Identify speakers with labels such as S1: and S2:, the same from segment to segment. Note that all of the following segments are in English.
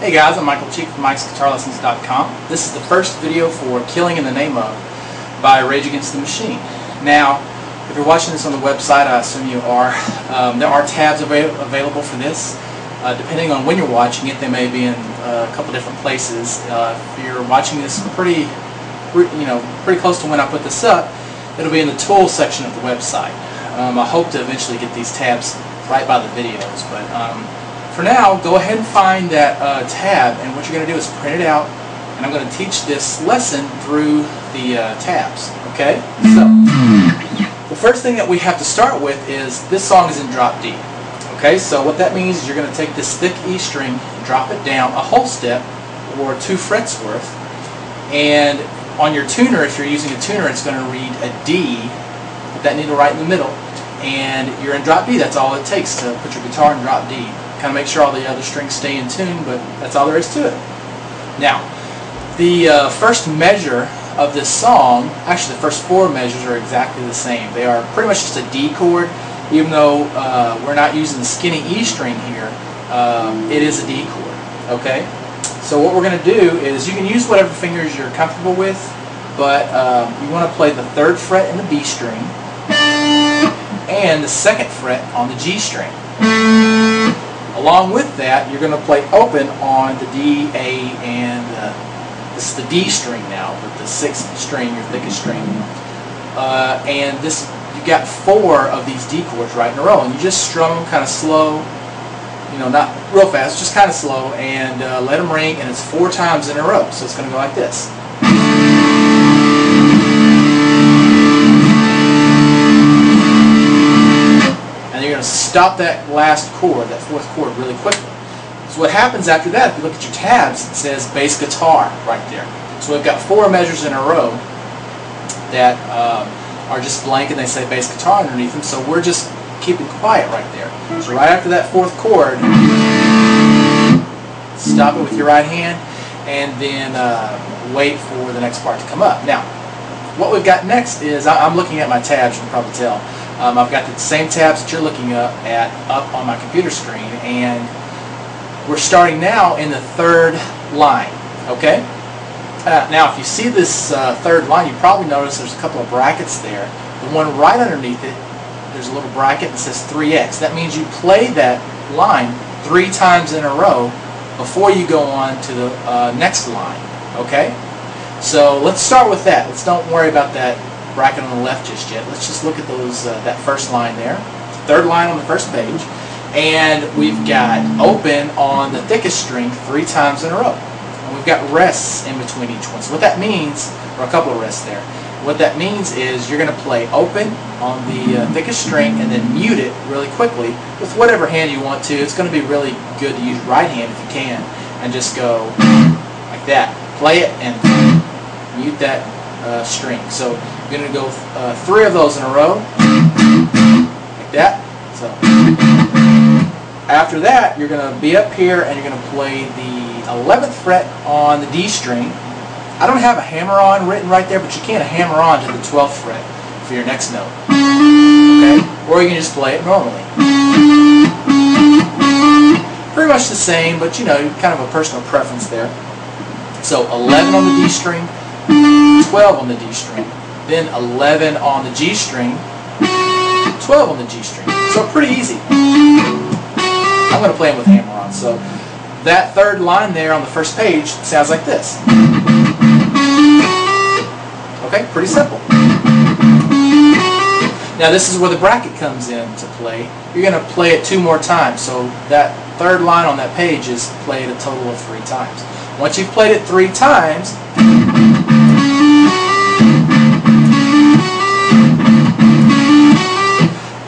S1: Hey guys, I'm Michael Cheek from MikesGuitarLessons.com. This is the first video for Killing in the Name Of by Rage Against the Machine. Now, if you're watching this on the website, I assume you are, there are tabs available for this. Depending on when you're watching it, they may be in a couple different places. If you're watching this pretty close to when I put this up, it'll be in the tools section of the website. I hope to eventually get these tabs right by the videos, but for now, go ahead and find that tab, and what you're going to do is print it out, and I'm going to teach this lesson through the tabs. Okay? So, the first thing that we have to start with is this song is in drop D. Okay, so what that means is you're going to take this thick E string and drop it down a whole step, or 2 frets worth, and on your tuner, if you're using a tuner, it's going to read a D, put that needle right in the middle, and you're in drop D. That's all it takes to put your guitar in drop D. Kind of make sure all the other strings stay in tune, but that's all there is to it. Now, the first measure of this song, actually the first 4 measures are exactly the same. They are pretty much just a D chord, even though we're not using the skinny E string here. It is a D chord, okay? So what we're going to do is, you can use whatever fingers you're comfortable with, but you want to play the 3rd fret in the B string and the 2nd fret on the G string. Along with that, you're going to play open on the D, A, and this is the D string now, but the 6th string, your thickest string. And this, you've got 4 of these D chords right in a row, and you just strum them kind of slow, not real fast, just kind of slow, and let them ring, and it's 4 times in a row. So it's going to go like this. And you're going to stop that last chord, that 4th chord, really quickly. So what happens after that, if you look at your tabs, it says bass guitar right there. So we've got 4 measures in a row that are just blank, and they say bass guitar underneath them, so we're just keeping quiet right there. So right after that 4th chord, stop it with your right hand, and then wait for the next part to come up. Now, what we've got next is, I'm looking at my tabs, you can probably tell. I've got the same tabs that you're looking up on my computer screen, and we're starting now in the 3rd line, okay? Now, if you see this 3rd line, you probably notice there's a couple of brackets there. The one right underneath it, there's a little bracket that says 3x. That means you play that line 3 times in a row before you go on to the next line, okay? So let's start with that. Let's don't worry about that bracket on the left just yet. Let's just look at those that first line there, 3rd line on the first page, and we've got open on the thickest string 3 times in a row. And we've got rests in between each one. So what that means, or a couple of rests there, what that means is you're going to play open on the thickest string and then mute it really quickly with whatever hand you want to. It's going to be really good to use right hand if you can, and just go like that. Play it and mute that string. So you're going to go 3 of those in a row, like that. So after that, you're going to be up here and you're going to play the 11th fret on the D string. I don't have a hammer on written right there, but you can hammer on to the 12th fret for your next note. Okay? Or you can just play it normally. Pretty much the same, but kind of a personal preference there. So 11 on the D string, 12 on the D string, then 11 on the G string, 12 on the G string. So pretty easy. I'm going to play them with hammer on. So that 3rd line there on the first page sounds like this. Okay, pretty simple. Now this is where the bracket comes in to play. You're going to play it 2 more times. So that 3rd line on that page is played a total of 3 times. Once you've played it 3 times,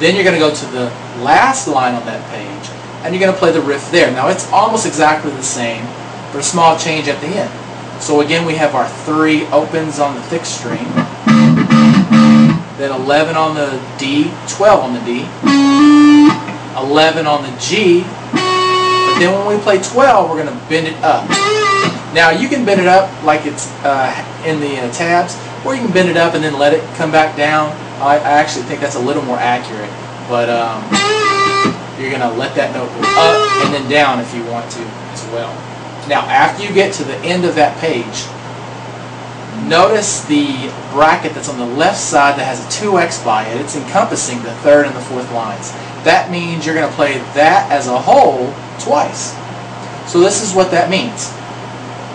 S1: then you're going to go to the last line on that page, and you're going to play the riff there. Now it's almost exactly the same, but a small change at the end. So again, we have our 3 opens on the thick string, then 11 on the D, 12 on the D, 11 on the G, but then when we play 12, we're going to bend it up. Now you can bend it up like it's in the tabs, or you can bend it up and then let it come back down. I actually think that's a little more accurate, but you're going to let that note go up and then down if you want to as well. Now, after you get to the end of that page, notice the bracket that's on the left side that has a 2x by it. It's encompassing the third and the fourth lines. That means you're going to play that as a whole twice. So this is what that means.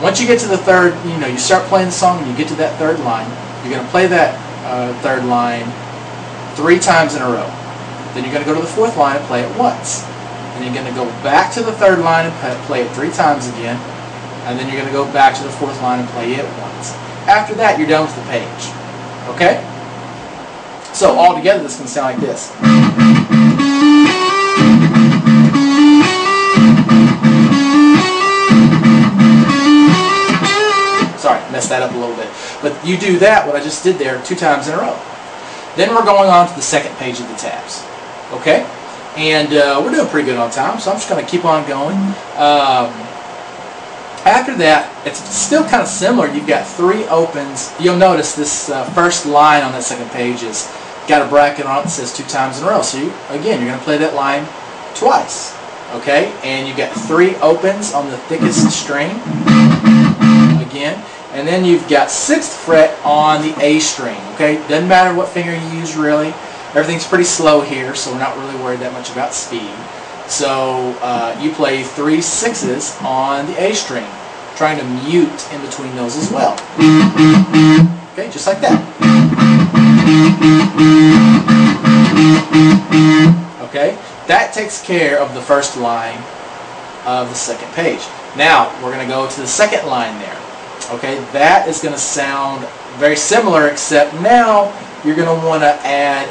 S1: Once you get to the third, you start playing the song and you get to that third line, you're going to play that third line 3 times in a row. Then you're going to go to the fourth line and play it once. And you're going to go back to the third line and play it 3 times again. And then you're going to go back to the fourth line and play it once. After that, you're done with the page. Okay? So all together, this can sound like this. Sorry, messed that up a little bit. But you do that, what I just did there, 2 times in a row. Then we're going on to the second page of the tabs. Okay? And we're doing pretty good on time, so I'm just going to keep on going. After that, it's still kind of similar. You've got 3 opens. You'll notice this first line on that second page has got a bracket on it that says 2 times in a row. So again, you're going to play that line twice. Okay? And you've got 3 opens on the thickest string. Again. And then you've got 6th fret on the A string. Okay? Doesn't matter what finger you use really. Everything's pretty slow here, so we're not really worried that much about speed. So you play 3 6s on the A string, trying to mute in between those as well. Okay, just like that. Okay, that takes care of the first line of the second page. Now we're going to go to the second line there. Okay, that is going to sound very similar, except now you're going to want to add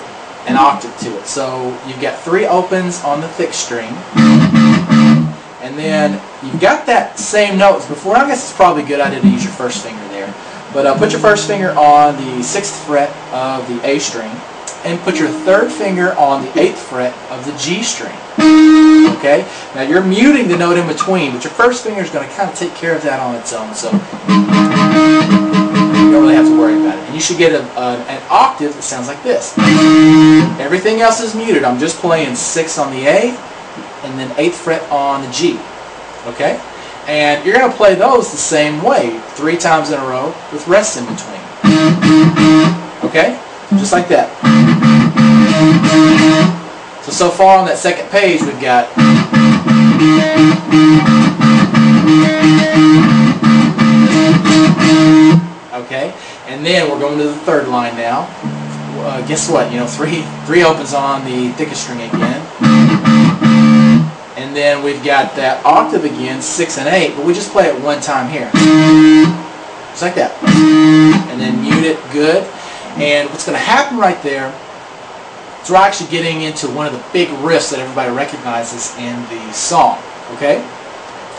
S1: an octave to it. So you've got 3 opens on the thick string, and then you've got that same note as before. I guess it's probably a good idea to use your first finger there, but put your first finger on the 6th fret of the A string, and put your 3rd finger on the 8th fret of the G string. Okay? Now you're muting the note in between, but your first finger is going to kind of take care of that on its own, so you don't really have to worry about it. And you should get an octave that sounds like this. Everything else is muted. I'm just playing 6 on the A, and then 8th fret on the G. Okay? And you're going to play those the same way, 3 times in a row with rest in between. Okay? Just like that. So far on that second page we've got okay, and then we're going to the third line now. Guess what? 3 opens on the thickest string again, and then we've got that octave again, 6 and 8, but we just play it 1 time here, just like that, and then mute it good. And what's going to happen right there is we're actually getting into one of the big riffs that everybody recognizes in the song. Okay,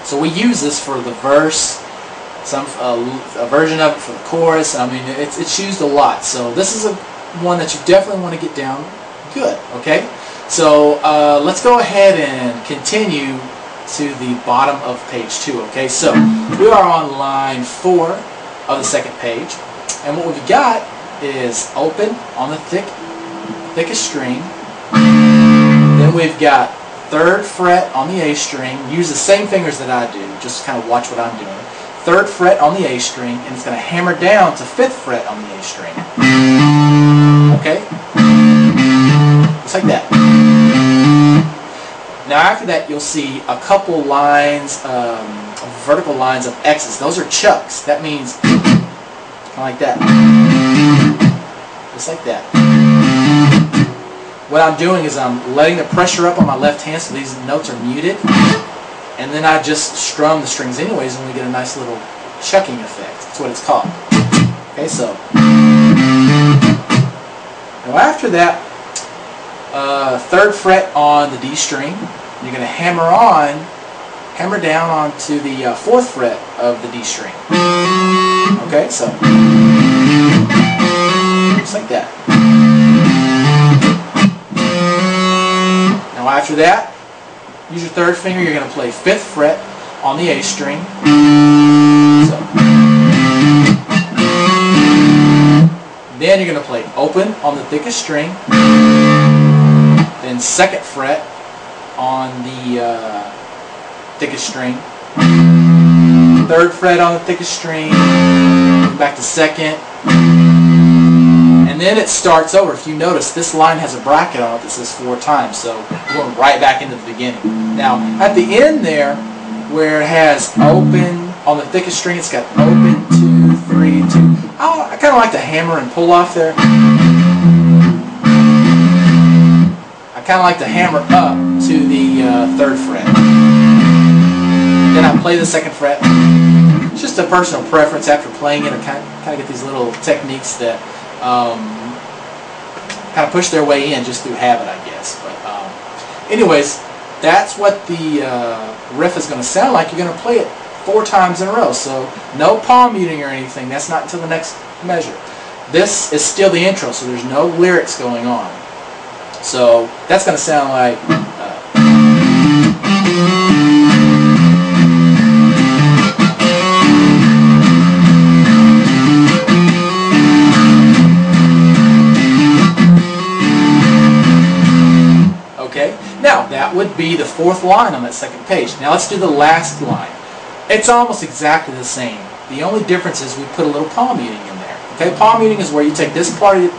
S1: so we use this for the verse, a version of it for the chorus. I mean, it's used a lot. So this is one that you definitely want to get down good. Okay, so let's go ahead and continue to the bottom of page 2. Okay, so we are on line 4 of the second page, and what we've got is open on the thickest string. Then we've got 3rd fret on the A string. Use the same fingers that I do. Just kind of watch what I'm doing. 3rd fret on the A string, and it's going to hammer down to 5th fret on the A string. Okay? Just like that. Now after that you'll see a couple lines, vertical lines of X's. Those are chucks. That means kind of like that. Just like that. What I'm doing is I'm letting the pressure up on my left hand so these notes are muted, and then I just strum the strings anyways, and we get a nice little chucking effect. That's what it's called. Okay, so now after that, 3rd fret on the D string, you're going to hammer down onto the 4th fret of the D string. Okay, so just like that. Now after that, use your 3rd finger. You're going to play 5th fret on the A string. So. Then you're going to play open on the thickest string. Then 2nd fret on the thickest string. 3rd fret on the thickest string, back to 2nd, and then it starts over. If you notice, this line has a bracket on it that says 4 times, so we're going right back into the beginning. Now, at the end there, where it has open, on the thickest string, it's got open, 2, 3, 2. I kind of like to hammer and pull off there. I kind of like to hammer up to the 3rd fret. Then I play the 2nd fret. It's just a personal preference. After playing it, I kind of get these little techniques that kind of push their way in just through habit, I guess. But anyways, that's what the riff is going to sound like. You're going to play it 4 times in a row. So no palm muting or anything. That's not until the next measure. This is still the intro, so there's no lyrics going on. So that's going to sound like... Okay, now that would be the 4th line on that 2nd page. Now let's do the last line. It's almost exactly the same. The only difference is we put a little palm muting in there. Okay, palm muting is where you take this part of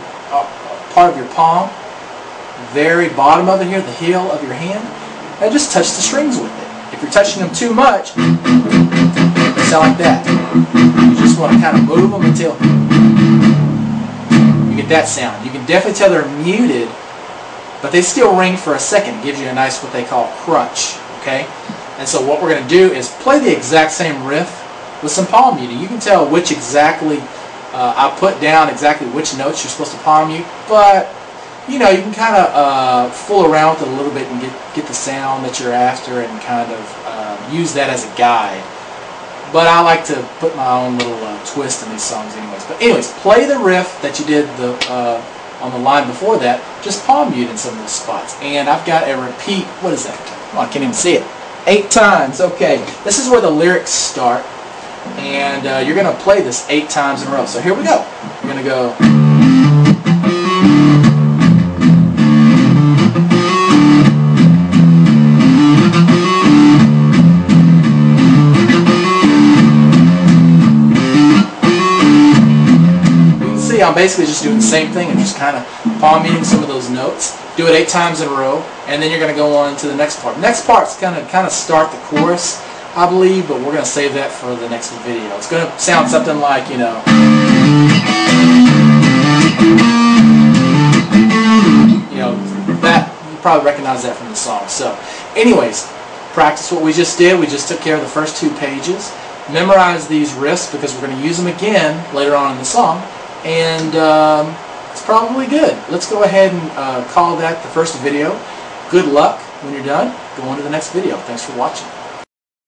S1: your palm, very bottom of it here, the heel of your hand, and just touch the strings with it. If you're touching them too much, they sound like that. You just want to kind of move them until you get that sound. You can definitely tell they're muted, but they still ring for a second. It gives you a nice, what they call, crunch. Okay? And so what we're going to do is play the exact same riff with some palm muting. You can tell which exactly, I put down exactly which notes you're supposed to palm mute, but you know, you can kind of fool around with it a little bit and get the sound that you're after and kind of use that as a guide. But I like to put my own little twist in these songs anyways. But anyways, play the riff that you did on the line before that, just palm mute in some of those spots. And I've got a repeat, what is that? Oh, I can't even see it. 8 times, okay. This is where the lyrics start. And you're going to play this 8 times in a row. So here we go. You're going to go... I'm basically just doing the same thing and just kind of palm muting some of those notes. Do it 8 times in a row, and then you're going to go on to the next part. Next part's going to kind of start the chorus, I believe, but we're going to save that for the next video. It's going to sound something like, you know, that you probably recognize that from the song. So, anyways, practice what we just did. We just took care of the first 2 pages. Memorize these riffs because we're going to use them again later on in the song. And it's probably good. Let's go ahead and call that the first video. Good luck when you're done. Go on to the next video. Thanks for watching.